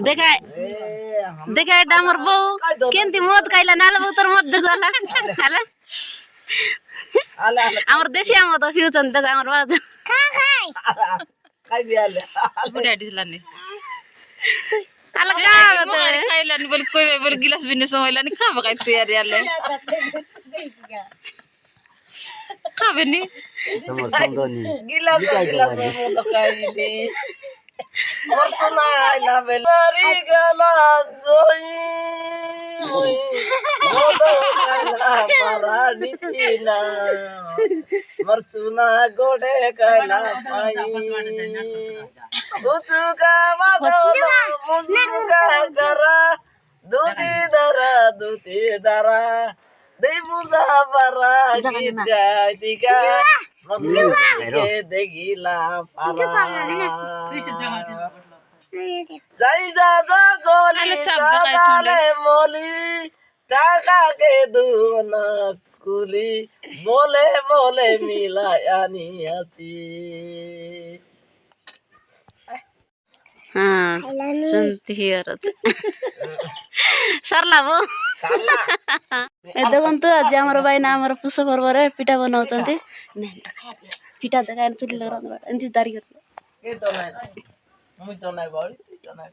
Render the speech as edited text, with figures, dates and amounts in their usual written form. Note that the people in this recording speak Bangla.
দেখায় দেখায় এটা আমার বউ কিন্তু মদ খাইলা নালে বউ তোর মদ গলা হ্যালো আমার দেশি আমদ ফিউচন দেখো আমার বাজু খাই বিয়ালে বুড়া দিলানি আলা খাইলানি বল কইবে বল গিলাস বিনে সময়লানি খাবে খাইতে আর ইয়ালে খাবে নি তোমার সন্তানি গিলাস গিলাস মতো খাইনি মরছনা আইলা বেলারি গলা জই মোদো খাইলা পারাডিনা মরছনা গোড়ে খাইলা পাই বুচুকা মাদলা মুজুকা করা দুতি দারা দেই মুজা পারা গীত গাইতি গা মগকে দেখিলা পারা যাই যা যা গলি যালে মলি টাকাকে দুনা কুলি বলে বলে মিলাই আনি আছি হ্যাঁ শুনতে হিয়ার সারলা বউ ଏ ଦେଖନ୍ତୁ ଆଜି ଆମର ଭାଇ ନା ଆମର ପୁଷ ପର୍ବରେ ପିଠା ବନାଉଛନ୍ତି ପିଠା ଦେଖା ଚୁଲି ଏମିତି ଦାରି କରିଥିଲେ ଏ ତ ନାଇଁ ମୁଇ ତ ନାଇଁ ବଳି ତ ନାଇଁ